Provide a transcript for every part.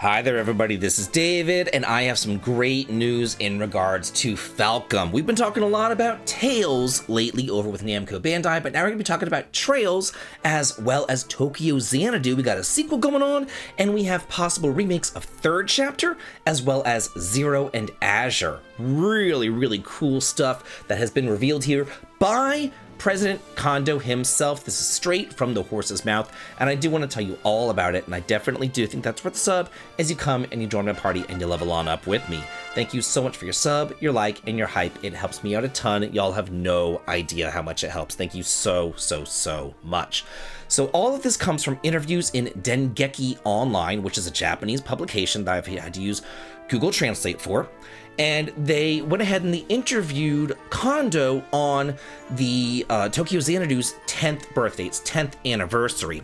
Hi there everybody, this is David, and I have some great news in regards to Falcom. We've been talking a lot about Tales lately over with Namco Bandai, but now we're going to be talking about Trails as well as Tokyo Xanadu. We got a sequel going on, and we have possible remakes of Third Chapter as well as Zero and Azure. Really cool stuff that has been revealed here by President Kondo himself. This is straight from the horse's mouth, and I do want to tell you all about it, and I definitely do think that's worth the sub as you come and you join my party and you level on up with me. Thank you so much for your sub, your like, and your hype. It helps me out a ton. Y'all have no idea how much it helps. Thank you so much. So all of this comes from interviews in Dengeki Online, which is a Japanese publication that I've had to use Google Translate for. And they went ahead and they interviewed Kondo on the Tokyo Xanadu's 10th birthday, its 10th anniversary.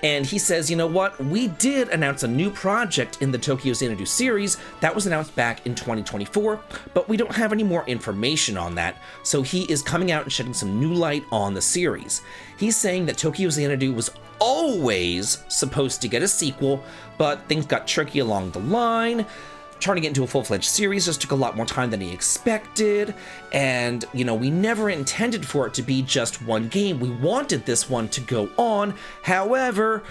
And he says, you know what, we did announce a new project in the Tokyo Xanadu series that was announced back in 2024, but we don't have any more information on that, so he is coming out and shedding some new light on the series. He's saying that Tokyo Xanadu was always supposed to get a sequel, but things got tricky along the line. Turning it into a full-fledged series just took a lot more time than he expected, and, you know, we never intended for it to be just one game. We wanted this one to go on. However,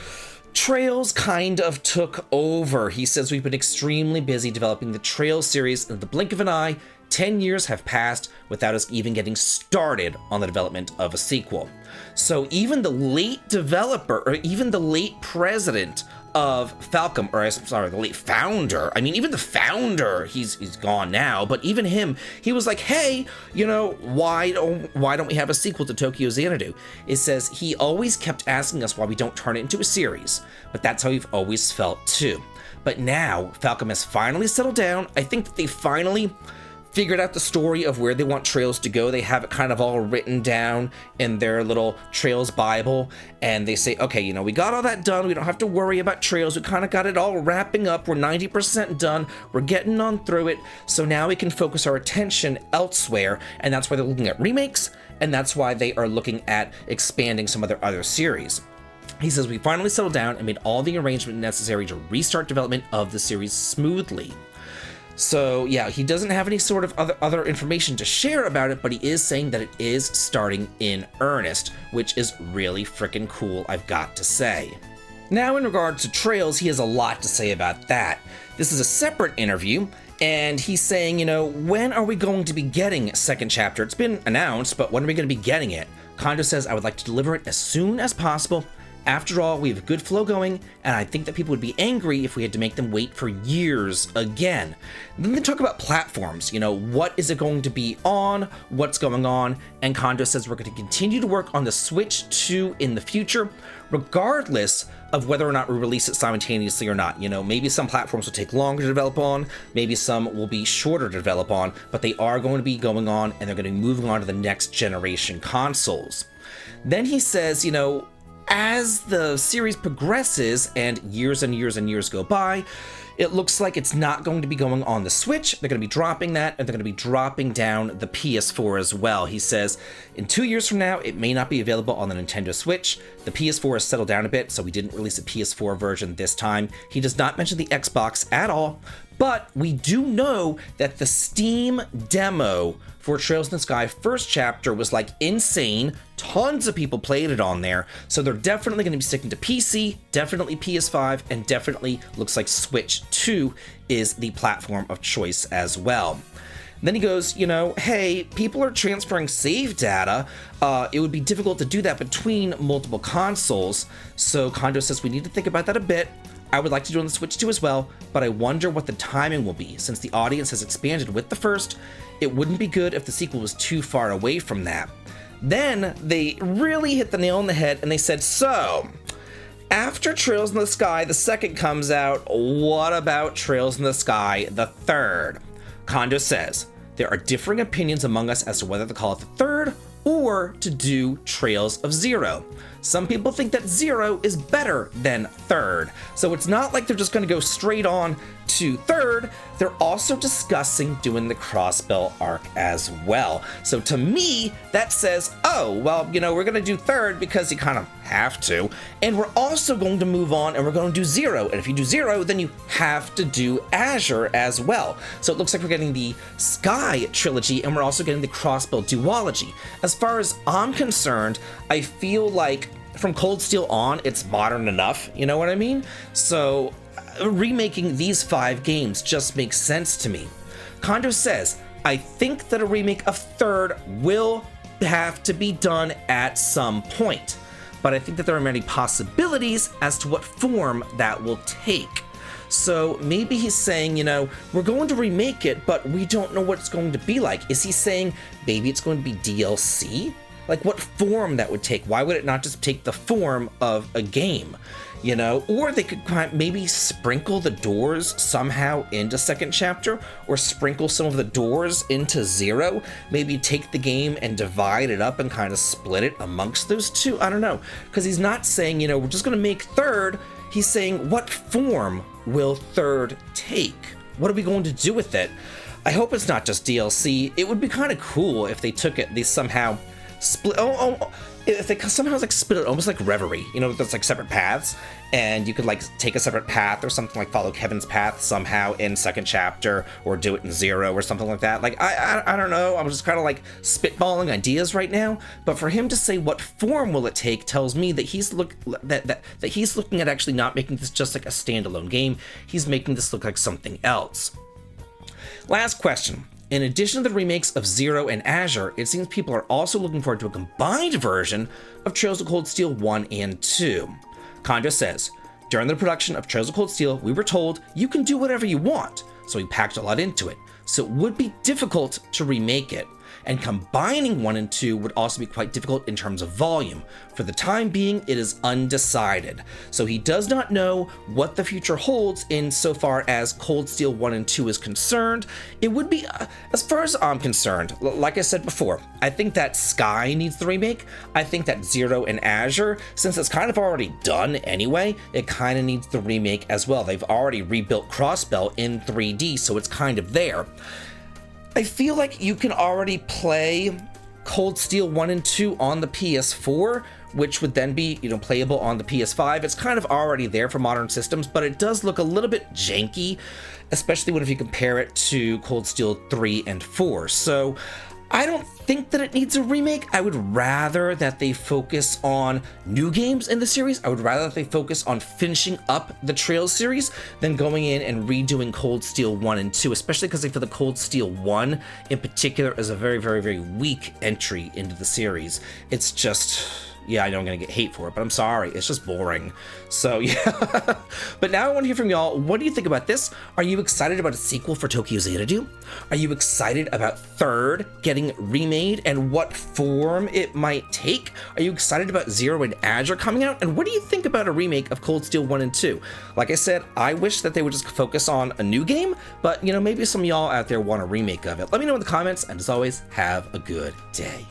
Trails kind of took over. He says we've been extremely busy developing the Trails series, and in the blink of an eye, 10 years have passed without us even getting started on the development of a sequel. So even the late developer, or even the late president of Falcom, or I'm sorry, the late founder. I mean, even the founder, he's gone now, but even him, he was like, hey, you know, why don't we have a sequel to Tokyo Xanadu? It says he always kept asking us why we don't turn it into a series, but that's how we've always felt too. But now Falcom has finally settled down. I think that they finally figured out the story of where they want Trails to go. They have it kind of all written down in their little Trails Bible, and they say, okay, you know, we got all that done. We don't have to worry about Trails. We kind of got it all wrapping up. We're 90% done. We're getting on through it. So now we can focus our attention elsewhere, and that's why they're looking at remakes, and that's why they are looking at expanding some of their other series. He says, we finally settled down and made all the arrangements necessary to restart development of the series smoothly. So yeah, he doesn't have any sort of other information to share about it, but he is saying that it is starting in earnest, which is really freaking cool, I've got to say. Now in regards to Trails, he has a lot to say about that. This is a separate interview, and he's saying, you know, when are we going to be getting second chapter? It's been announced, but when are we going to be getting it? Kondo says, I would like to deliver it as soon as possible. After all, we have a good flow going, and I think that people would be angry if we had to make them wait for years again. Then they talk about platforms, you know, what is it going to be on, what's going on, and Kondo says we're going to continue to work on the Switch 2 in the future, regardless of whether or not we release it simultaneously or not. You know, maybe some platforms will take longer to develop on, maybe some will be shorter to develop on, but they are going to be going on, and they're going to be moving on to the next generation consoles. Then he says, you know, as the series progresses and years go by, it looks like it's not going to be going on the Switch. They're going to be dropping that, and they're going to be dropping down the PS4 as well. He says, in 2 years from now, it may not be available on the Nintendo Switch. The PS4 has settled down a bit, so we didn't release a PS4 version this time. He does not mention the Xbox at all, but we do know that the Steam demo for Trails in the Sky first chapter was like insane. Tons of people played it on there, so they're definitely going to be sticking to PC, definitely PS5, and definitely looks like Switch 2 is the platform of choice as well. Then he goes, you know, hey, people are transferring save data. It would be difficult to do that between multiple consoles, so Kondo says we need to think about that a bit. I would like to do it on the Switch 2 as well, but I wonder what the timing will be. Since the audience has expanded with the first, it wouldn't be good if the sequel was too far away from that. Then they really hit the nail on the head and they said, so, after Trails in the Sky, the second comes out, what about Trails in the Sky, the third? Kondo says, there are differing opinions among us as to whether to call it the third or to do Trails of Zero. Some people think that Zero is better than Third, so it's not like they're just going to go straight on to Third. They're also discussing doing the Crossbell arc as well. So to me, that says, oh, well, you know, we're going to do Third because you kind of have to, and we're also going to move on and we're going to do Zero, and if you do Zero, then you have to do Azure as well. So it looks like we're getting the Sky trilogy, and we're also getting the Crossbell duology. As far as I'm concerned, I feel like from Cold Steel on, it's modern enough, you know what I mean? So remaking these 5 games just makes sense to me. Kondo says, I think that a remake of Third will have to be done at some point, but I think that there are many possibilities as to what form that will take. So maybe he's saying, you know, we're going to remake it, but we don't know what it's going to be like. Is he saying maybe it's going to be DLC? Like what form that would take? Why would it not just take the form of a game? You know, or they could maybe sprinkle the doors somehow into second chapter, or sprinkle some of the doors into Zero. Maybe take the game and divide it up and kind of split it amongst those two. I don't know, because he's not saying, you know, we're just going to make Third. He's saying, what form will Third take? What are we going to do with it? I hope it's not just DLC. It would be kind of cool if they took it, they somehow split, if they somehow like split it almost like Reverie, you know, there's like separate paths, and you could like take a separate path or something, like follow Kevin's path somehow in second chapter, or do it in Zero or something like that. Like I don't know, I'm just kind of like spitballing ideas right now, but for him to say what form will it take tells me that he's he's looking at actually not making this just like a standalone game. He's making this look like something else. Last question. In addition to the remakes of Zero and Azure, it seems people are also looking forward to a combined version of Trails of Cold Steel 1 and 2. Kondo says, during the production of Trails of Cold Steel, we were told you can do whatever you want, so we packed a lot into it, so it would be difficult to remake it. And combining 1 and 2 would also be quite difficult in terms of volume. For the time being, it is undecided. So he does not know what the future holds insofar as Cold Steel 1 and 2 is concerned. It would be, as far as I'm concerned, like I said before, I think that Sky needs the remake. I think that Zero and Azure, since it's kind of already done anyway, it kind of needs the remake as well. They've already rebuilt Crossbell in 3D, so it's kind of there. I feel like you can already play Cold Steel 1 and 2 on the PS4, which would then be, you know, playable on the PS5. It's kind of already there for modern systems, but it does look a little bit janky, especially if you compare it to Cold Steel 3 and 4. So I don't think that it needs a remake. I would rather that they focus on new games in the series. I would rather that they focus on finishing up the Trails series than going in and redoing Cold Steel 1 and 2, especially because I feel the Cold Steel 1 in particular is a very, very, very weak entry into the series. It's just, yeah, I know I'm gonna get hate for it, but I'm sorry, it's just boring. So yeah, but now I want to hear from y'all. What do you think about this? Are you excited about a sequel for Tokyo Xanadu? Are you excited about Third getting remade and what form it might take? Are you excited about Zero and Azure coming out? And what do you think about a remake of Cold Steel 1 and 2? Like I said, I wish that they would just focus on a new game, but you know, maybe some of y'all out there want a remake of it. Let me know in the comments, and as always, have a good day.